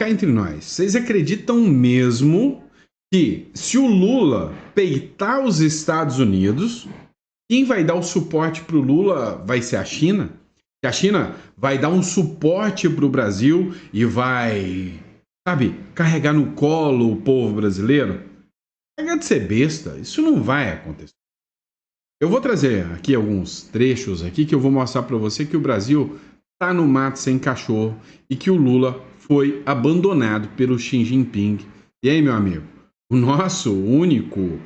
cá entre nós, vocês acreditam mesmo que se o Lula peitar os Estados Unidos, quem vai dar o suporte para o Lula vai ser a China? Que a China vai dar um suporte para o Brasil e vai, sabe, carregar no colo o povo brasileiro? Pega de ser besta, isso não vai acontecer. Eu vou trazer aqui alguns trechos aqui que eu vou mostrar para você que o Brasil tá no mato sem cachorro e que o Lula foi abandonado pelo Xi Jinping. E aí, meu amigo, o nosso único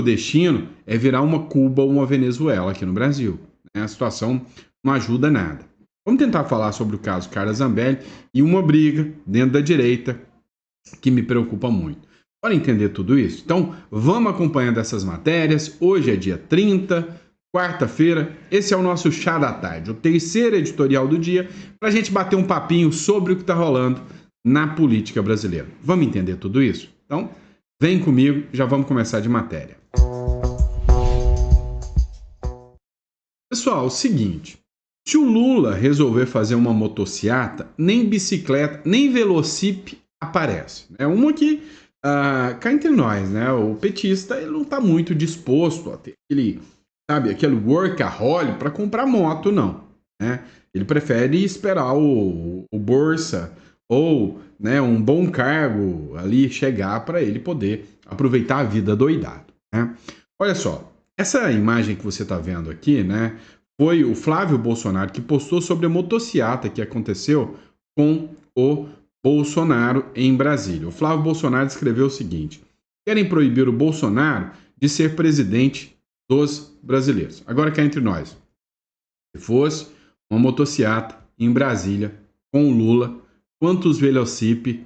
destino é virar uma Cuba ou uma Venezuela aqui no Brasil. Né? A situação não ajuda nada. Vamos tentar falar sobre o caso Carla Zambelli e uma briga dentro da direita que me preocupa muito. Para entender tudo isso, então vamos acompanhando essas matérias. Hoje é dia 30, quarta-feira. Esse é o nosso Chá da Tarde, o terceiro editorial do dia, para a gente bater um papinho sobre o que está rolando na política brasileira. Vamos entender tudo isso? Então, vem comigo, já vamos começar de matéria. Pessoal, o seguinte, se o Lula resolver fazer uma motociata, nem bicicleta, nem velocípede aparece. É uma que, cá entre nós, né? O petista ele não está muito disposto a ter aquele workaholic para comprar moto, não. Né? Ele prefere esperar o Bolsa ou, né, um bom cargo ali chegar para ele poder aproveitar a vida doidado. Né? Olha só, essa imagem que você está vendo aqui, né, foi o Flávio Bolsonaro que postou sobre a motociata que aconteceu com o Bolsonaro em Brasília. O Flávio Bolsonaro escreveu o seguinte: querem proibir o Bolsonaro de ser presidente dos brasileiros. Agora cá entre nós, se fosse uma motociata em Brasília com o Lula, quantos velocípedes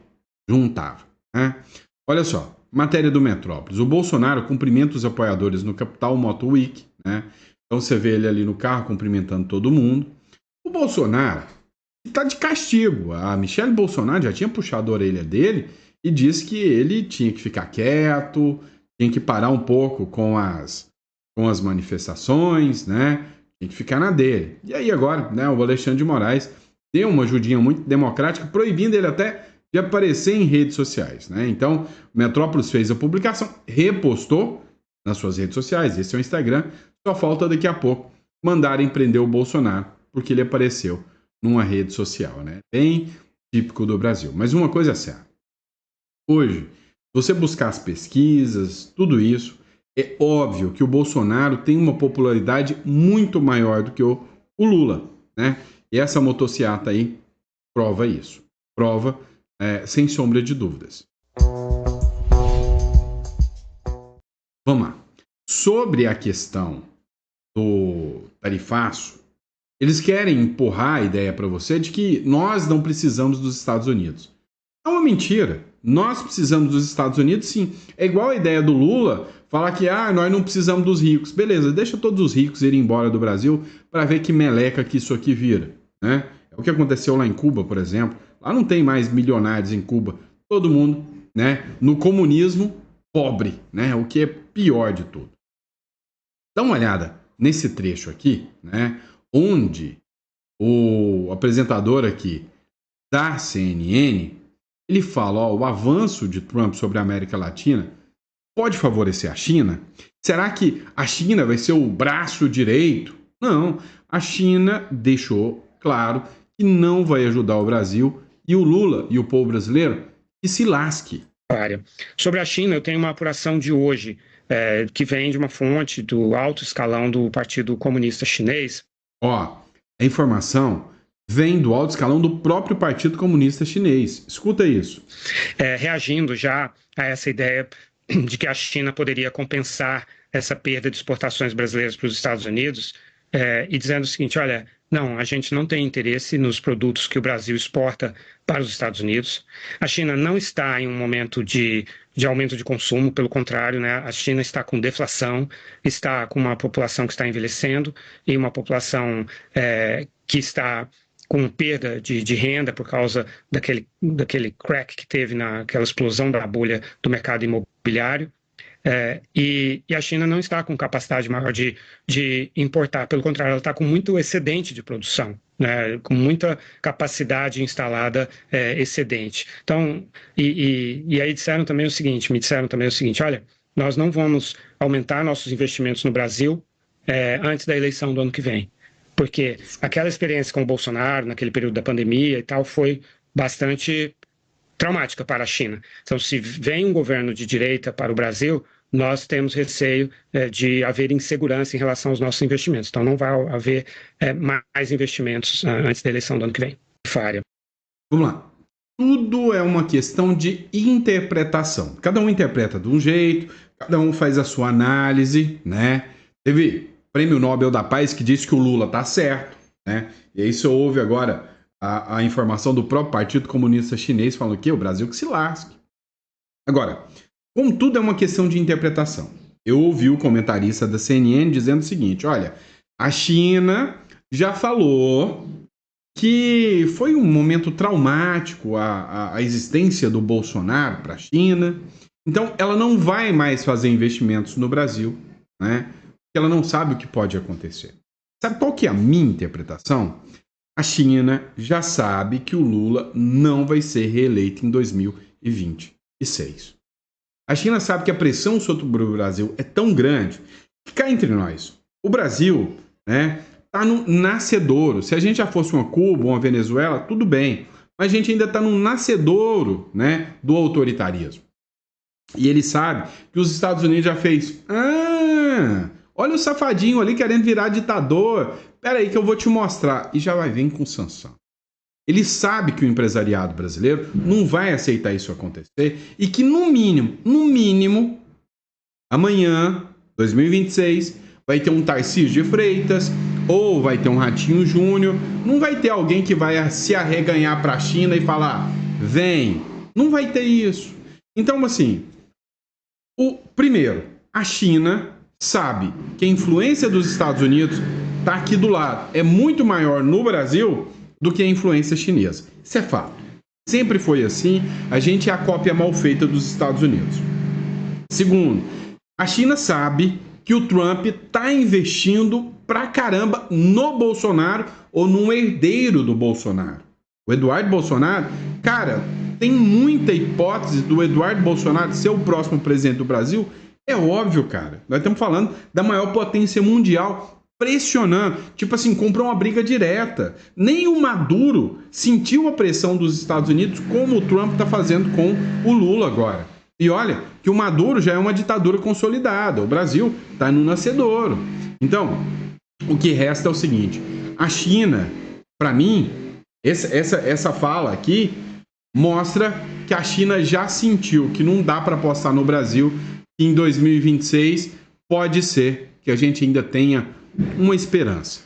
juntava? Né? Olha só, matéria do Metrópolis. O Bolsonaro cumprimenta os apoiadores no Capital Moto Week, né? Então você vê ele ali no carro cumprimentando todo mundo. O Bolsonaro está de castigo. A Michelle Bolsonaro já tinha puxado a orelha dele e disse que ele tinha que ficar quieto, tinha que parar um pouco com as manifestações, né? Tinha que ficar na dele. E aí agora, né, o Alexandre de Moraes deu uma ajudinha muito democrática, proibindo ele até de aparecer em redes sociais, né? Então, o Metrópolis fez a publicação, repostou nas suas redes sociais, esse é o Instagram, só falta daqui a pouco mandarem prender o Bolsonaro, porque ele apareceu numa rede social, né? Bem típico do Brasil. Mas uma coisa é certa, hoje, se você buscar as pesquisas, tudo isso, é óbvio que o Bolsonaro tem uma popularidade muito maior do que o Lula, né? E essa motociata aí prova isso. Prova sem sombra de dúvidas. Vamos lá. Sobre a questão do tarifaço, eles querem empurrar a ideia para você de que nós não precisamos dos Estados Unidos. É uma mentira. Nós precisamos dos Estados Unidos, sim. É igual a ideia do Lula falar que nós não precisamos dos ricos. Beleza, deixa todos os ricos irem embora do Brasil para ver que meleca que isso aqui vira. Né? É o que aconteceu lá em Cuba, por exemplo. Lá não tem mais milionários em Cuba. Todo mundo, né, no comunismo, pobre, né? O que é pior de tudo. Dá uma olhada nesse trecho aqui, né, onde o apresentador aqui da CNN, ele fala, o avanço de Trump sobre a América Latina pode favorecer a China? Será que a China vai ser o braço direito? Não, a China deixou claro que não vai ajudar o Brasil e o Lula e o povo brasileiro que se lasque. Sobre a China, eu tenho uma apuração de hoje, que vem de uma fonte do alto escalão do Partido Comunista Chinês. A informação vem do alto escalão do próprio Partido Comunista Chinês. Escuta isso. Reagindo já a essa ideia de que a China poderia compensar essa perda de exportações brasileiras para os Estados Unidos, e dizendo o seguinte, olha, não, a gente não tem interesse nos produtos que o Brasil exporta para os Estados Unidos. A China não está em um momento de aumento de consumo, pelo contrário, né? A China está com deflação, está com uma população que está envelhecendo e uma população que está com perda de renda por causa daquele crack que teve naquela explosão da bolha do mercado imobiliário. E a China não está com capacidade maior de importar, pelo contrário, ela está com muito excedente de produção, né, com muita capacidade instalada excedente. Então, e aí me disseram também o seguinte, olha, nós não vamos aumentar nossos investimentos no Brasil antes da eleição do ano que vem, porque aquela experiência com o Bolsonaro, naquele período da pandemia e tal, foi bastante traumática para a China. Então, se vem um governo de direita para o Brasil, nós temos receio de haver insegurança em relação aos nossos investimentos. Então, não vai haver mais investimentos antes da eleição do ano que vem. Faria. Vamos lá. Tudo é uma questão de interpretação. Cada um interpreta de um jeito, cada um faz a sua análise, né? Teve Prêmio Nobel da Paz que disse que o Lula tá certo, né? E aí você ouve agora a informação do próprio Partido Comunista Chinês falando que o Brasil que se lasque. Agora, como tudo é uma questão de interpretação, eu ouvi o comentarista da CNN dizendo o seguinte, olha, a China já falou que foi um momento traumático a existência do Bolsonaro para a China, então ela não vai mais fazer investimentos no Brasil, né? Porque ela não sabe o que pode acontecer. Sabe qual que é a minha interpretação? A China já sabe que o Lula não vai ser reeleito em 2026. A China sabe que a pressão sobre o Brasil é tão grande que, cá entre nós, o Brasil, né, está no nascedouro. Se a gente já fosse uma Cuba, uma Venezuela, tudo bem. Mas a gente ainda está no nascedouro, né, do autoritarismo. E ele sabe que os Estados Unidos já fez... olha o safadinho ali querendo virar ditador. Espera aí que eu vou te mostrar. E já vai vir com sanção. Ele sabe que o empresariado brasileiro não vai aceitar isso acontecer e que, no mínimo, amanhã, 2026, vai ter um Tarcísio de Freitas ou vai ter um Ratinho Júnior. Não vai ter alguém que vai se arreganhar para a China e falar, vem. Não vai ter isso. Então, assim, primeiro, a China sabe que a influência dos Estados Unidos está aqui do lado. É muito maior no Brasil do que a influência chinesa. Isso é fato. Sempre foi assim. A gente é a cópia mal feita dos Estados Unidos. Segundo, a China sabe que o Trump está investindo pra caramba no Bolsonaro ou num herdeiro do Bolsonaro. O Eduardo Bolsonaro, cara, tem muita hipótese do Eduardo Bolsonaro ser o próximo presidente do Brasil. É óbvio, cara. Nós estamos falando da maior potência mundial pressionando. Tipo assim, comprou uma briga direta. Nem o Maduro sentiu a pressão dos Estados Unidos como o Trump está fazendo com o Lula agora. E olha, que o Maduro já é uma ditadura consolidada. O Brasil está no nascedouro. Então, o que resta é o seguinte. A China, para mim, essa fala aqui mostra que a China já sentiu que não dá para apostar no Brasil. Em 2026 pode ser que a gente ainda tenha uma esperança.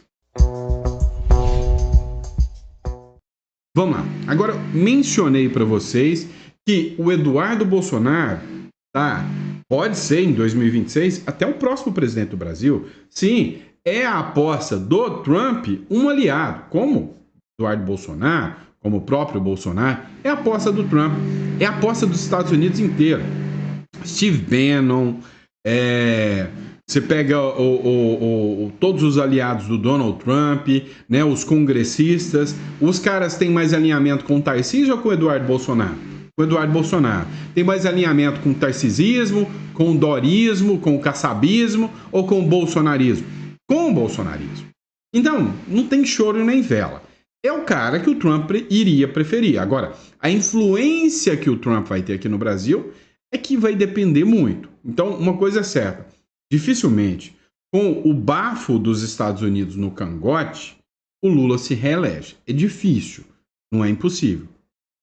Vamos lá. Agora, mencionei para vocês que o Eduardo Bolsonaro, pode ser em 2026 até o próximo presidente do Brasil. Sim, é a aposta do Trump um aliado, como Eduardo Bolsonaro, como o próprio Bolsonaro, é a aposta do Trump, é a aposta dos Estados Unidos inteiro. Steve Bannon, você pega todos os aliados do Donald Trump, né, os congressistas, os caras têm mais alinhamento com o Tarcísio ou com o Eduardo Bolsonaro? Com o Eduardo Bolsonaro. Tem mais alinhamento com o tarcisismo, com o dorismo, com o caçabismo ou com o bolsonarismo? Com o bolsonarismo. Então, não tem choro nem vela. É o cara que o Trump iria preferir. Agora, a influência que o Trump vai ter aqui no Brasil é que vai depender muito. Então, uma coisa é certa. Dificilmente, com o bafo dos Estados Unidos no cangote, o Lula se reelege. É difícil. Não é impossível.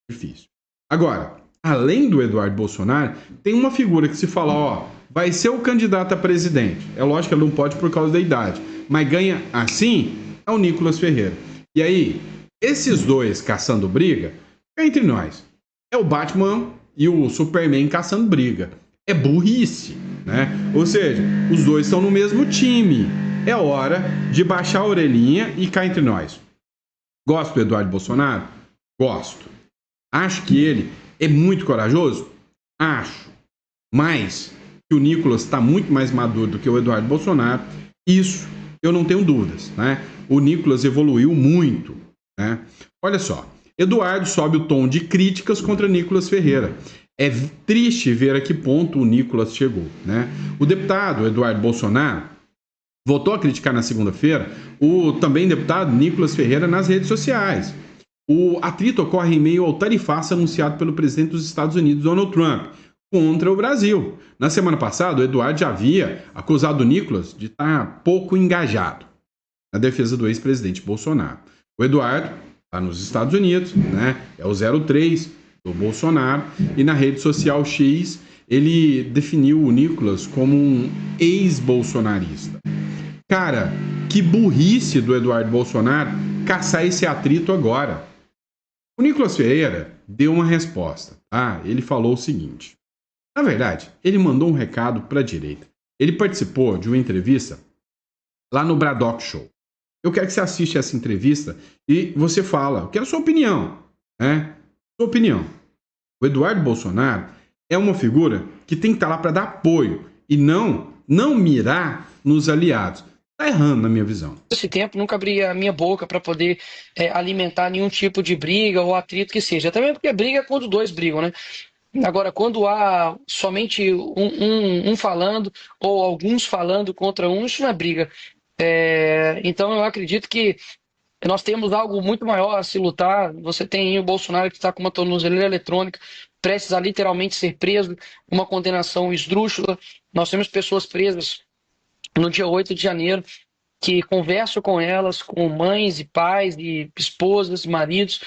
É difícil. Agora, além do Eduardo Bolsonaro, tem uma figura que se fala, vai ser o candidato a presidente. É lógico que ele não pode por causa da idade. Mas ganha assim, é o Nicolas Ferreira. E aí, esses dois caçando briga, entre nós, é o Batman e o Superman caçando briga. É burrice, né? Ou seja, os dois estão no mesmo time. É hora de baixar a orelhinha e cá entre nós. Gosto do Eduardo Bolsonaro? Gosto. Acho que ele é muito corajoso? Acho. Mas que o Nicolas está muito mais maduro do que o Eduardo Bolsonaro, isso eu não tenho dúvidas, né? O Nicolas evoluiu muito, né? Olha só, Eduardo sobe o tom de críticas contra Nicolas Ferreira. É triste ver a que ponto o Nicolas chegou, né? O deputado Eduardo Bolsonaro voltou a criticar na segunda-feira o também deputado Nicolas Ferreira nas redes sociais. O atrito ocorre em meio ao tarifaço anunciado pelo presidente dos Estados Unidos, Donald Trump, contra o Brasil. Na semana passada, o Eduardo já havia acusado o Nicolas de estar pouco engajado na defesa do ex-presidente Bolsonaro. O Eduardo está nos Estados Unidos, né? É o 03 do Bolsonaro, e na rede social X ele definiu o Nicolas como um ex-bolsonarista. Cara, que burrice do Eduardo Bolsonaro caçar esse atrito agora. O Nicolas Ferreira deu uma resposta, tá? Ele falou o seguinte. Na verdade, ele mandou um recado para a direita. Ele participou de uma entrevista lá no Braddock Show. Eu quero que você assista essa entrevista e você fala, eu quero a sua opinião, né? Sua opinião. O Eduardo Bolsonaro é uma figura que tem que estar lá para dar apoio e não mirar nos aliados. Tá errando na minha visão. Esse tempo nunca abri a minha boca para poder alimentar nenhum tipo de briga ou atrito que seja. Também porque briga é quando dois brigam, né? Agora, quando há somente um falando ou alguns falando contra um, isso não é briga. Então eu acredito que nós temos algo muito maior a se lutar. Você tem o Bolsonaro que está com uma tornozeleira eletrônica, prestes a literalmente ser preso, uma condenação esdrúxula. Nós temos pessoas presas no dia 8 de janeiro, que converso com elas, com mães e pais e esposas, maridos,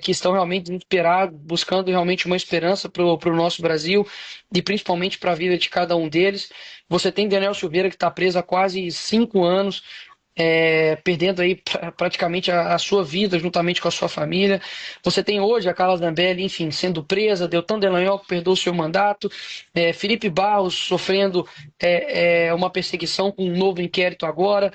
que estão realmente desesperados, buscando realmente uma esperança para o nosso Brasil e principalmente para a vida de cada um deles. Você tem Daniel Silveira, que está preso há quase 5 anos, perdendo aí praticamente a sua vida juntamente com a sua família. Você tem hoje a Carla Zambelli, enfim, sendo presa, Deltan Dallagnol, que perdeu o seu mandato, Felipe Barros sofrendo uma perseguição com um novo inquérito agora,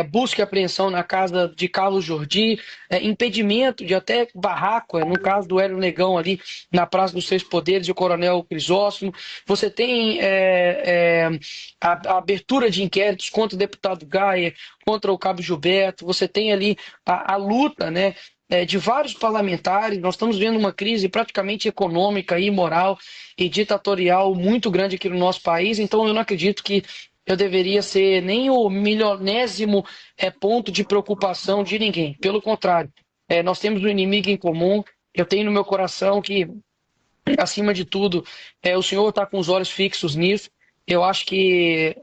busca e apreensão na casa de Carlos Jordi, impedimento de até barraco, no caso do Hélio Negão ali na Praça dos Três Poderes e o Coronel Crisóstomo. Você tem a abertura de inquéritos contra o deputado Gaia, contra o Cabo Gilberto. Você tem ali a luta, né, de vários parlamentares. Nós estamos vendo uma crise praticamente econômica, imoral e ditatorial muito grande aqui no nosso país. Então eu não acredito que eu deveria ser nem o milionésimo ponto de preocupação de ninguém. Pelo contrário, nós temos um inimigo em comum. Eu tenho no meu coração que, acima de tudo, o Senhor está com os olhos fixos nisso. Eu acho que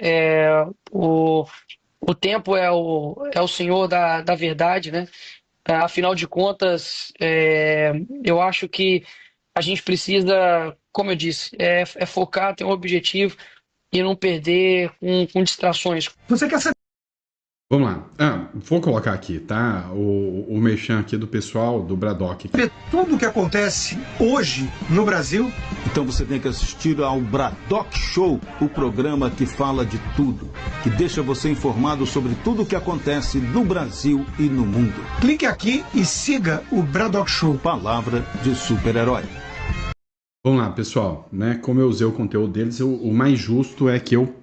o tempo é o Senhor da verdade, né? Afinal de contas, eu acho que a gente precisa, como eu disse, focar, ter um objetivo e não perder com distrações. Você quer saber Vamos lá. Vou colocar aqui, tá? O merchan aqui do pessoal do Braddock. tudo o que acontece hoje no Brasil? Então você tem que assistir ao Braddock Show, o programa que fala de tudo, que deixa você informado sobre tudo o que acontece no Brasil e no mundo. Clique aqui e siga o Braddock Show. Palavra de super-herói. Vamos lá, pessoal, né? Como eu usei o conteúdo deles, o mais justo é que eu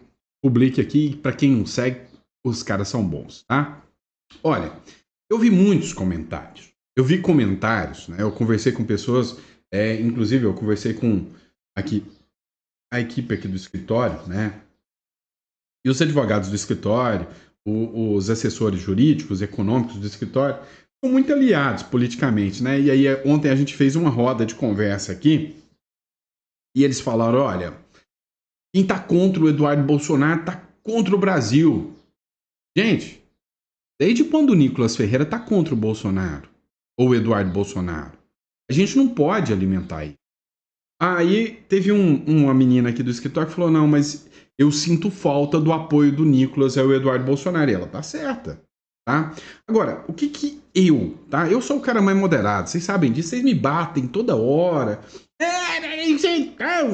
publique aqui. Para quem não segue, os caras são bons, tá? Olha, eu vi muitos comentários. Eu vi comentários, né? Eu conversei com pessoas, inclusive eu conversei com a equipe aqui do escritório, né? E os advogados do escritório, os assessores jurídicos, econômicos do escritório, são muito aliados politicamente, né? E aí ontem a gente fez uma roda de conversa aqui e eles falaram, olha, quem tá contra o Eduardo Bolsonaro tá contra o Brasil. Gente, desde quando o Nicolas Ferreira tá contra o Bolsonaro? Ou o Eduardo Bolsonaro? A gente não pode alimentar isso. Aí teve uma menina aqui do escritório que falou, não, mas eu sinto falta do apoio do Nicolas ao Eduardo Bolsonaro. E ela tá certa, tá? Agora, o que tá? Eu sou o cara mais moderado, vocês sabem disso, vocês me batem toda hora.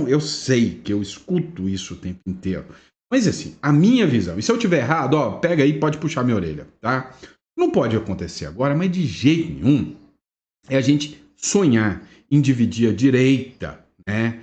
Eu sei que eu escuto isso o tempo inteiro. Mas assim, a minha visão, e se eu tiver errado, ó, pega aí, pode puxar minha orelha, tá? Não pode acontecer agora, mas de jeito nenhum, é a gente sonhar em dividir a direita, né?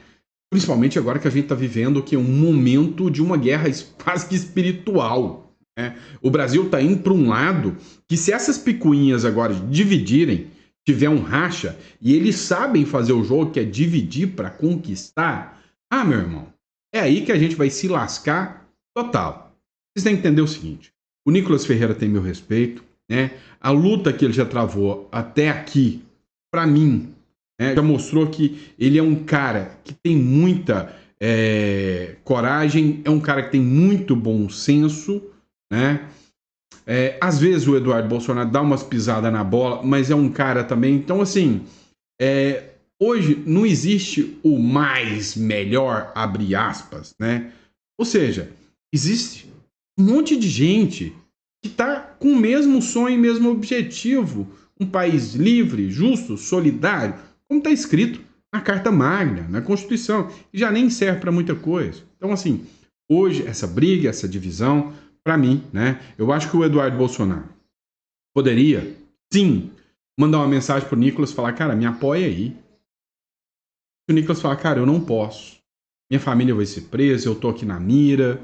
Principalmente agora que a gente está vivendo que é um momento de uma guerra quase que espiritual. Né? O Brasil está indo para um lado que, se essas picuinhas agora dividirem, tiver um racha, e eles sabem fazer o jogo, que é dividir para conquistar, meu irmão, é aí que a gente vai se lascar total. Vocês têm que entender o seguinte: o Nicolas Ferreira tem meu respeito, né? A luta que ele já travou até aqui, para mim, já mostrou que ele é um cara que tem muita coragem, é um cara que tem muito bom senso, né? Às vezes o Eduardo Bolsonaro dá umas pisadas na bola, mas é um cara também. Então, assim, hoje não existe o mais melhor, abre aspas, né? Ou seja, existe um monte de gente que está com o mesmo sonho e mesmo objetivo. Um país livre, justo, solidário, como está escrito na Carta Magna, na Constituição, e já nem serve para muita coisa. Então, assim, hoje, essa briga, essa divisão, para mim, né, eu acho que o Eduardo Bolsonaro poderia, sim, mandar uma mensagem pro Nicolas e falar: cara, me apoia aí. O Nicolas fala: cara, eu não posso. Minha família vai ser presa, eu tô aqui na mira.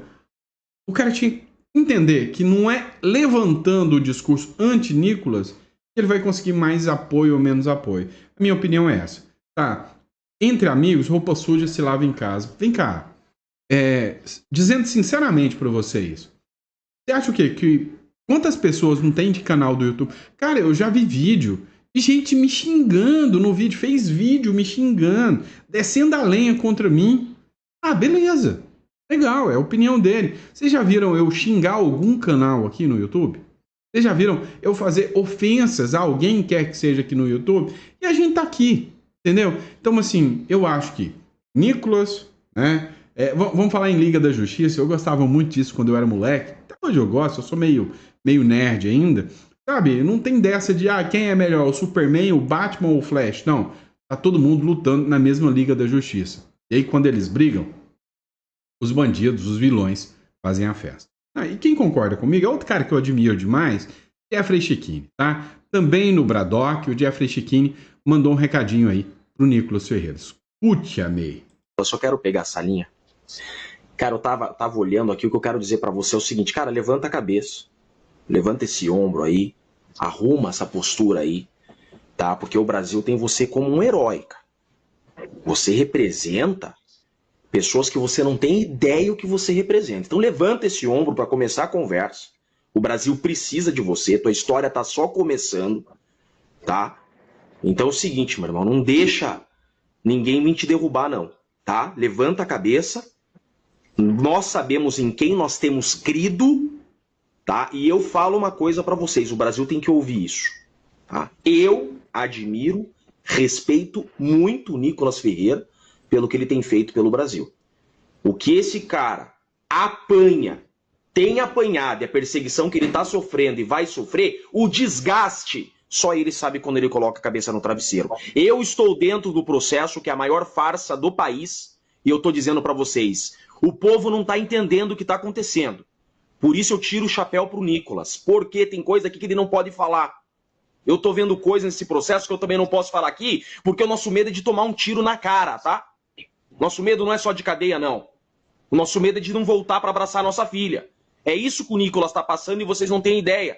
O cara tinha que entender que não é levantando o discurso anti-Nicolas que ele vai conseguir mais apoio ou menos apoio. A minha opinião é essa. Tá? Entre amigos, roupa suja se lava em casa. Vem cá. Dizendo sinceramente pra vocês, você acha o quê? Que quantas pessoas não tem de canal do YouTube? Cara, eu já vi vídeo de gente me xingando no vídeo. Fez vídeo me xingando, descendo a lenha contra mim. Beleza. Legal, é a opinião dele. Vocês já viram eu xingar algum canal aqui no YouTube? Vocês já viram eu fazer ofensas a alguém quer que seja aqui no YouTube? E a gente tá aqui, entendeu? Então, assim, eu acho que Nicolas, né? Vamos falar em Liga da Justiça. Eu gostava muito disso quando eu era moleque. Até hoje eu gosto, eu sou meio nerd ainda. Sabe, não tem dessa de quem é melhor, o Superman, o Batman ou o Flash. Não, tá todo mundo lutando na mesma Liga da Justiça. E aí quando eles brigam, os bandidos, os vilões, fazem a festa. E quem concorda comigo é outro cara que eu admiro demais, Jeffrey Checchini, tá? Também no Braddock, o Jeffrey Checchini mandou um recadinho aí pro Nicolas Ferreira. Escute, amei. Eu só quero pegar essa linha. Cara, eu tava olhando aqui, o que eu quero dizer pra você é o seguinte: cara, levanta a cabeça, levanta esse ombro aí, arruma essa postura aí, tá? Porque o Brasil tem você como um herói, cara. Você representa pessoas que você não tem ideia o que você representa. Então levanta esse ombro para começar a conversa. O Brasil precisa de você, tua história tá só começando, tá? Então é o seguinte, meu irmão, não deixa ninguém vir te derrubar não, tá? Levanta a cabeça. Nós sabemos em quem nós temos crido, tá? E eu falo uma coisa para vocês, o Brasil tem que ouvir isso, tá? Eu admiro, respeito muito o Nicolas Ferreira pelo que ele tem feito pelo Brasil. O que esse cara apanha, tem apanhado, e a perseguição que ele está sofrendo e vai sofrer, o desgaste, só ele sabe quando ele coloca a cabeça no travesseiro. Eu estou dentro do processo que é a maior farsa do país, e eu estou dizendo para vocês, o povo não está entendendo o que está acontecendo. Por isso eu tiro o chapéu pro Nicolas, porque tem coisa aqui que ele não pode falar. Eu estou vendo coisas nesse processo que eu também não posso falar aqui, porque o nosso medo é de tomar um tiro na cara, tá? Nosso medo não é só de cadeia, não. O nosso medo é de não voltar para abraçar a nossa filha. É isso que o Nicolas está passando e vocês não têm ideia.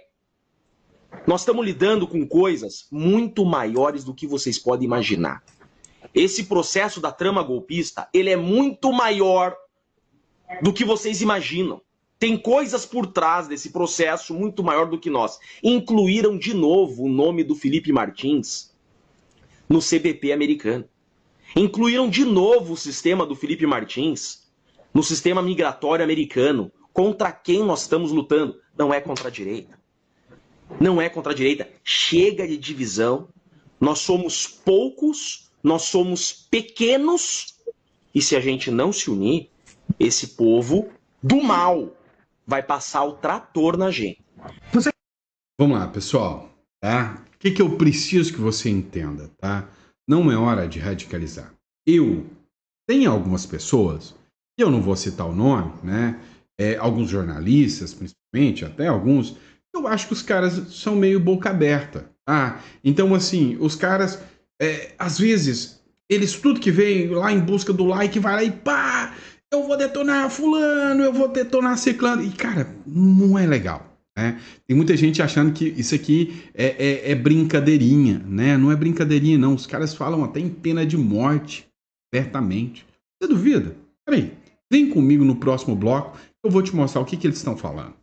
Nós estamos lidando com coisas muito maiores do que vocês podem imaginar. Esse processo da trama golpista, ele é muito maior do que vocês imaginam. Tem coisas por trás desse processo muito maior do que nós. Incluíram de novo o nome do Felipe Martins no CBP americano. Incluíram de novo o sistema do Felipe Martins no sistema migratório americano. Contra quem nós estamos lutando? Não é contra a direita. Não é contra a direita. Chega de divisão. Nós somos poucos, nós somos pequenos. E se a gente não se unir, esse povo do mal vai passar o trator na gente. Vamos lá, pessoal. Tá? O que eu preciso que você entenda, tá? Não é hora de radicalizar. Tem algumas pessoas, e eu não vou citar o nome, né? Alguns jornalistas, principalmente, até alguns, eu acho que os caras são meio boca aberta, tá? Então, assim, os caras, às vezes, Eles, tudo que vem lá em busca do like, vai lá e pá, eu vou detonar fulano, eu vou detonar ciclano. E, cara, não é legal, né? Tem muita gente achando que isso aqui é brincadeirinha, né? Não é brincadeirinha, não. Os caras falam até em pena de morte, abertamente. Você duvida? Peraí, vem comigo no próximo bloco, eu vou te mostrar o que eles estão falando.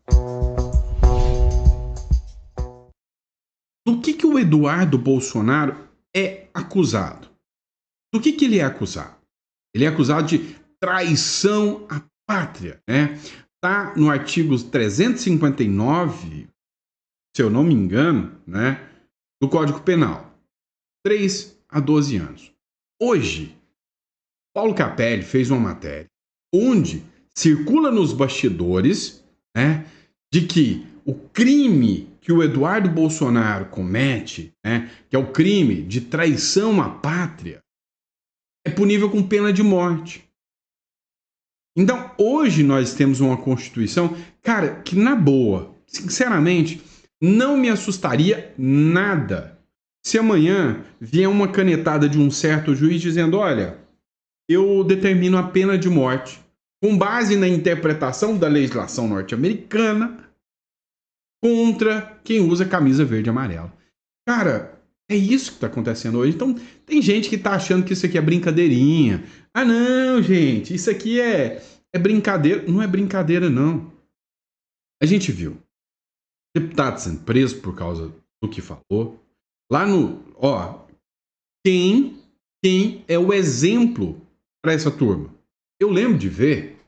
Do que o Eduardo Bolsonaro é acusado? Do que ele é acusado? Ele é acusado de traição à pátria, né? Tá no artigo 359, se eu não me engano, né, do Código Penal. 3 a 12 anos. Hoje, Paulo Capelli fez uma matéria onde circula nos bastidores, né, de que o crime que o Eduardo Bolsonaro comete, né, que é o crime de traição à pátria, é punível com pena de morte. Então, hoje nós temos uma Constituição, cara, que na boa, sinceramente, não me assustaria nada se amanhã vier uma canetada de um certo juiz dizendo, olha, eu determino a pena de morte com base na interpretação da legislação norte-americana contra quem usa camisa verde e amarela. Cara, é isso que está acontecendo hoje. Então, tem gente que está achando que isso aqui é brincadeirinha. Ah, não, gente, isso aqui é brincadeira. Não é brincadeira, não. A gente viu deputado sendo preso por causa do que falou. Lá no... Ó, quem é o exemplo para essa turma? Eu lembro de ver,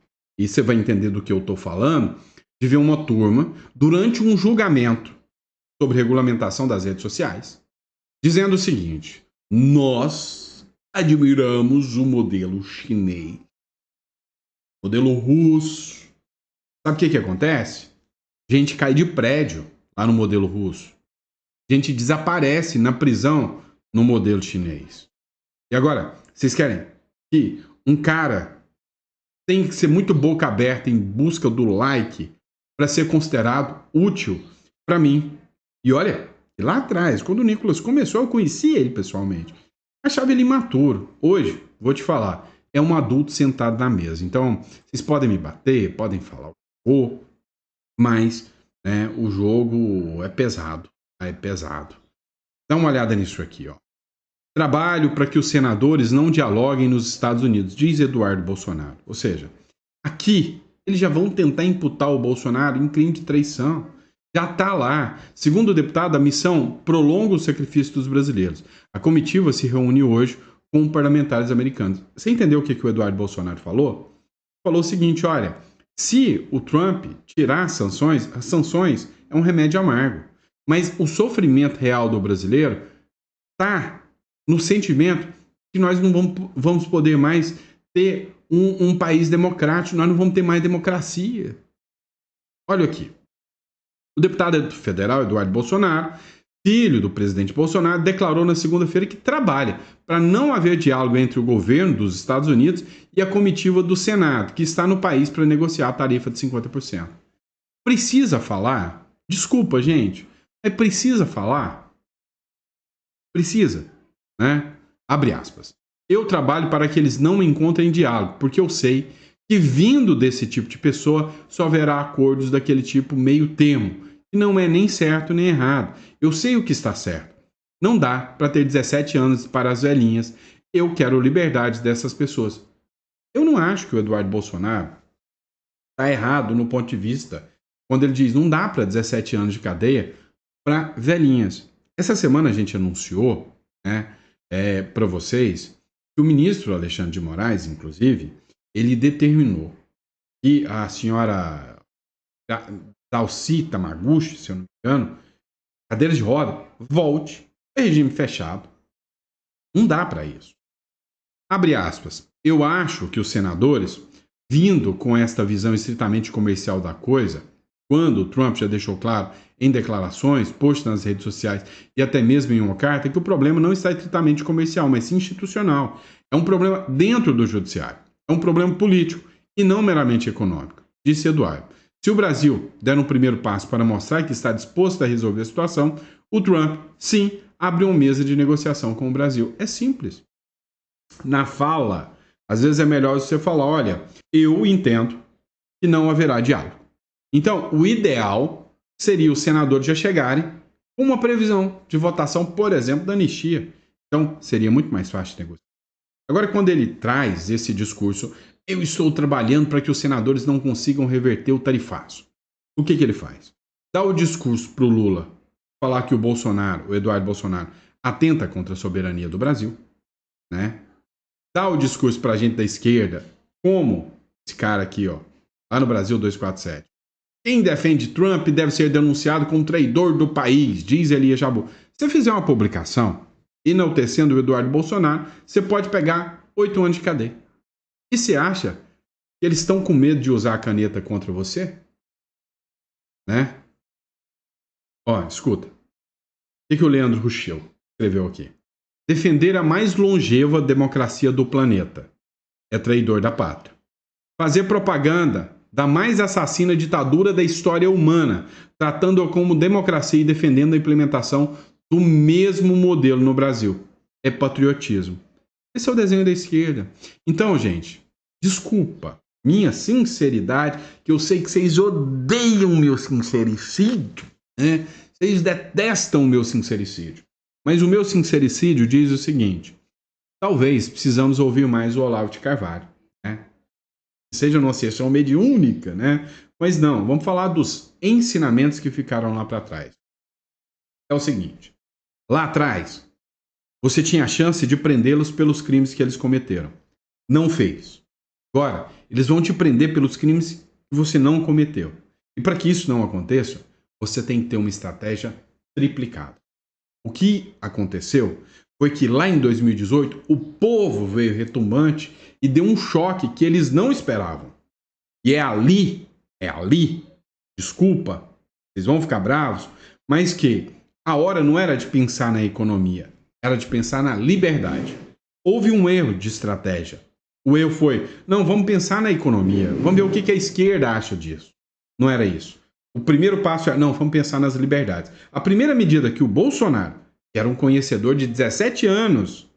e você vai entender do que eu estou falando, de ver uma turma durante um julgamento sobre regulamentação das redes sociais, dizendo o seguinte: nós admiramos o modelo chinês, modelo russo. Sabe o que acontece? Gente cai de prédio lá no modelo russo. Gente desaparece na prisão no modelo chinês. E agora, vocês querem que um cara tem que ser muito boca aberta em busca do like para ser considerado útil para mim? E olha, lá atrás, quando o Nicolas começou, eu conhecia ele pessoalmente. Achava ele imaturo. Hoje, vou te falar, é um adulto sentado na mesa. Então, vocês podem me bater, podem falar o que for, mas, né, o jogo é pesado. É pesado. Dá uma olhada nisso aqui, ó. Trabalho para que os senadores não dialoguem nos Estados Unidos, diz Eduardo Bolsonaro. Ou seja, aqui eles já vão tentar imputar o Bolsonaro em crime de traição. Já está lá. Segundo o deputado, a missão prolonga o sacrifício dos brasileiros. A comitiva se reúne hoje com parlamentares americanos. Você entendeu o que o Eduardo Bolsonaro falou? Falou o seguinte, olha, se o Trump tirar as sanções é um remédio amargo. Mas o sofrimento real do brasileiro está no sentimento que nós não vamos poder mais ter um país democrático, nós não vamos ter mais democracia. Olha aqui. O deputado federal Eduardo Bolsonaro, filho do presidente Bolsonaro, declarou na segunda-feira que trabalha para não haver diálogo entre o governo dos Estados Unidos e a comitiva do Senado, que está no país para negociar a tarifa de 50%. Precisa falar? Desculpa, gente. Precisa falar? Precisa, né? Abre aspas. Eu trabalho para que eles não encontrem diálogo, porque eu sei que vindo desse tipo de pessoa só haverá acordos daquele tipo meio termo, que não é nem certo nem errado. Eu sei o que está certo. Não dá para ter 17 anos para as velhinhas. Eu quero liberdade dessas pessoas. Eu não acho que o Eduardo Bolsonaro está errado no ponto de vista quando ele diz não dá para 17 anos de cadeia para velhinhas. Essa semana a gente anunciou, né, para vocês que o ministro Alexandre de Moraes, inclusive, ele determinou que a senhora Dalci Tamaguchi, se eu não me engano, cadeira de roda, volte a regime fechado. Não dá para isso. Abre aspas. Eu acho que os senadores, vindo com esta visão estritamente comercial da coisa, quando o Trump já deixou claro em declarações, postos nas redes sociais e até mesmo em uma carta, que o problema não está estritamente comercial, mas sim institucional. É um problema dentro do judiciário. É um problema político e não meramente econômico, disse Eduardo. Se o Brasil der um primeiro passo para mostrar que está disposto a resolver a situação, o Trump, sim, abre uma mesa de negociação com o Brasil. É simples. na fala, às vezes é melhor você falar, olha, eu entendo que não haverá diálogo. Então, o ideal seria os senadores já chegarem com uma previsão de votação, por exemplo, da anistia. Então, seria muito mais fácil de negociar. Agora, quando ele traz esse discurso, eu estou trabalhando para que os senadores não consigam reverter o tarifaço. O que ele faz? Dá o discurso para o Lula falar que o Bolsonaro, o Eduardo Bolsonaro, atenta contra a soberania do Brasil, né? Dá o discurso para a gente da esquerda, como esse cara aqui, ó, lá no Brasil 247. Quem defende Trump deve ser denunciado como traidor do país, diz Elias Jabbour. Se você fizer uma publicação enaltecendo o Eduardo Bolsonaro, você pode pegar 8 anos de cadeia. E você acha que eles estão com medo de usar a caneta contra você? Né? Ó, escuta. O que o Leandro Ruschel escreveu aqui? Defender a mais longeva democracia do planeta é traidor da pátria. Fazer propaganda da mais assassina ditadura da história humana, tratando-a como democracia e defendendo a implementação do mesmo modelo no Brasil. É patriotismo. Esse é o desenho da esquerda. Então, gente, desculpa minha sinceridade, que eu sei que vocês odeiam o meu sincericídio, né? Vocês detestam o meu sincericídio. Mas o meu sincericídio diz o seguinte: talvez precisamos ouvir mais o Olavo de Carvalho, né? Seja numa sessão mediúnica, né? Mas não, vamos falar dos ensinamentos que ficaram lá para trás. É o seguinte: lá atrás, você tinha a chance de prendê-los pelos crimes que eles cometeram. Não fez. Agora, eles vão te prender pelos crimes que você não cometeu. E para que isso não aconteça, você tem que ter uma estratégia triplicada. O que aconteceu foi que lá em 2018, o povo veio retumbante e deu um choque que eles não esperavam. E é ali, desculpa, vocês vão ficar bravos, mas que a hora não era de pensar na economia, era de pensar na liberdade. Houve um erro de estratégia. O erro foi, não, vamos pensar na economia, vamos ver o que a esquerda acha disso. Não era isso. O primeiro passo é, não, vamos pensar nas liberdades. A primeira medida que o Bolsonaro, que era um conhecedor de 17 anos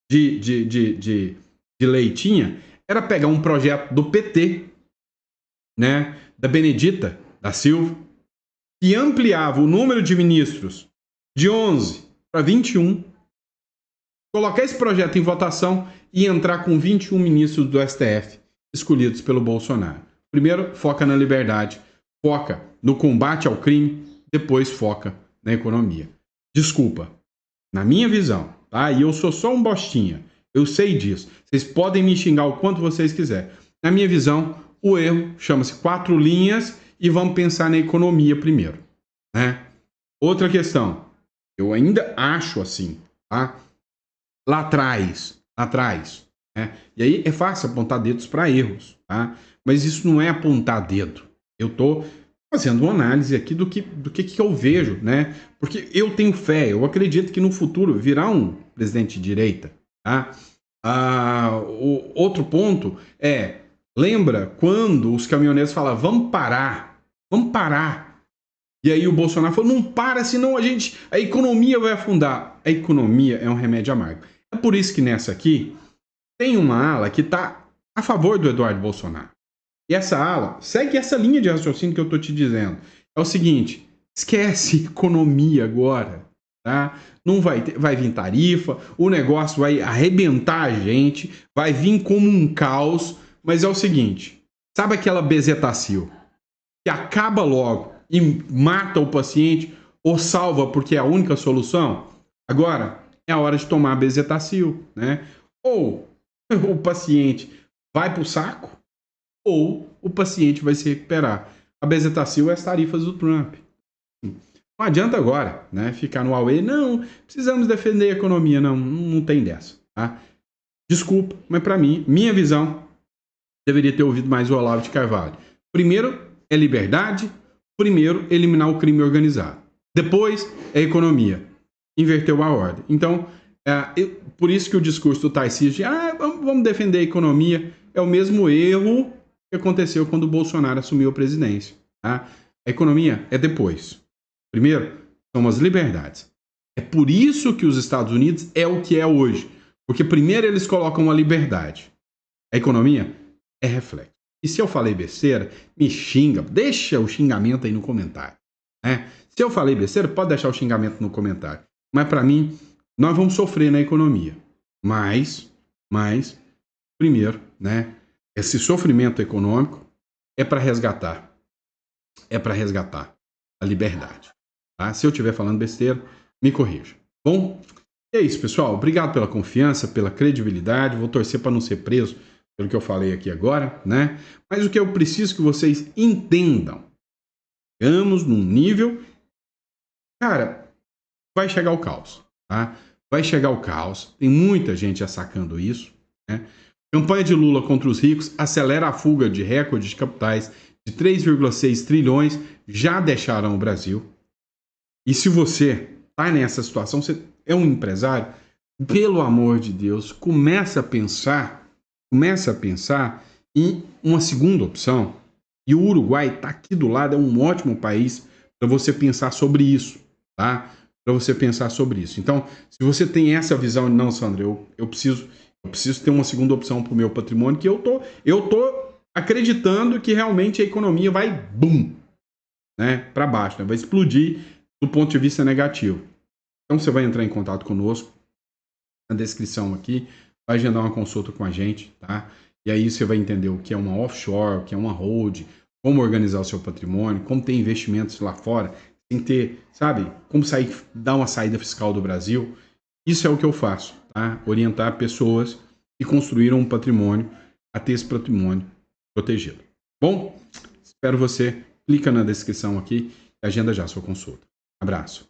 de lei tinha, era pegar um projeto do PT, né, da Benedita da Silva, que ampliava o número de ministros de 11 para 21, colocar esse projeto em votação e entrar com 21 ministros do STF escolhidos pelo Bolsonaro. Primeiro, foca na liberdade, foca no combate ao crime, depois foca na economia. Desculpa, na minha visão, tá? E eu sou só um bostinha, eu sei disso. Vocês podem me xingar o quanto vocês quiserem. Na minha visão, o erro chama-se 4 linhas e vamos pensar na economia primeiro, né? Outra questão, eu ainda acho assim, tá? Lá atrás, né? E aí é fácil apontar dedos para erros, tá? Mas isso não é apontar dedo. Eu estou fazendo uma análise aqui do que eu vejo, né? Porque eu tenho fé, eu acredito que no futuro virá um presidente de direita, tá? O outro ponto é, lembra quando os caminhoneiros falavam, vamos parar. E aí o Bolsonaro falou, não para, senão a economia vai afundar. A economia é um remédio amargo. É por isso que nessa aqui tem uma ala que está a favor do Eduardo Bolsonaro. E essa ala segue essa linha de raciocínio que eu estou te dizendo. É o seguinte, esquece economia agora, tá? Não vai vir tarifa, o negócio vai arrebentar a gente, vai vir como um caos, mas é o seguinte, sabe aquela bezetacil que acaba logo e mata o paciente ou salva porque é a única solução? Agora é a hora de tomar a bezetacil, né? Ou o paciente vai pro saco, ou o paciente vai se recuperar. A bezetacil é as tarifas do Trump. Não adianta agora, né, ficar no Huawei, não, precisamos defender a economia, não tem dessa, tá? Desculpa, mas para mim, minha visão, deveria ter ouvido mais o Olavo de Carvalho. Primeiro é liberdade, primeiro eliminar o crime organizado, depois é economia. Inverteu a ordem. Então, por isso que o discurso do Tarcísio de vamos defender a economia é o mesmo erro que aconteceu quando o Bolsonaro assumiu a presidência. Tá? A economia é depois. Primeiro, são as liberdades. É por isso que os Estados Unidos é o que é hoje. Porque primeiro eles colocam a liberdade. A economia é reflexo. E se eu falei besteira, me xinga. Deixa o xingamento aí no comentário. Né? Se eu falei besteira, pode deixar o xingamento no comentário. Mas para mim, nós vamos sofrer na economia. Mas, primeiro, né, esse sofrimento econômico é para resgatar. É para resgatar a liberdade. Tá? Se eu estiver falando besteira, me corrija. Bom, é isso, pessoal. Obrigado pela confiança, pela credibilidade. Vou torcer para não ser preso pelo que eu falei aqui agora, né? Mas o que eu preciso que vocês entendam. Chegamos num nível... Cara, vai chegar o caos, tá? Vai chegar o caos. Tem muita gente assacando isso, né? Campanha de Lula contra os ricos acelera a fuga de recordes de capitais de 3,6 trilhões já deixaram o Brasil. E se você está nessa situação, você é um empresário, pelo amor de Deus, começa a pensar em uma segunda opção. E o Uruguai está aqui do lado, é um ótimo país para você pensar sobre isso, tá? Para você pensar sobre isso. Então, se você tem essa visão, não, Sandra, eu preciso ter uma segunda opção para o meu patrimônio, que eu tô acreditando que realmente a economia vai boom, né, para baixo, né, vai explodir do ponto de vista negativo. Então você vai entrar em contato conosco na descrição aqui, vai agendar uma consulta com a gente, tá? E aí você vai entender o que é uma offshore, o que é uma hold, como organizar o seu patrimônio, como ter investimentos lá fora, sem ter, sabe, como dar uma saída fiscal do Brasil. Isso é o que eu faço, tá? Orientar pessoas que construíram um patrimônio a ter esse patrimônio protegido. Bom, espero você. Clica na descrição aqui e agenda já a sua consulta. Abraço.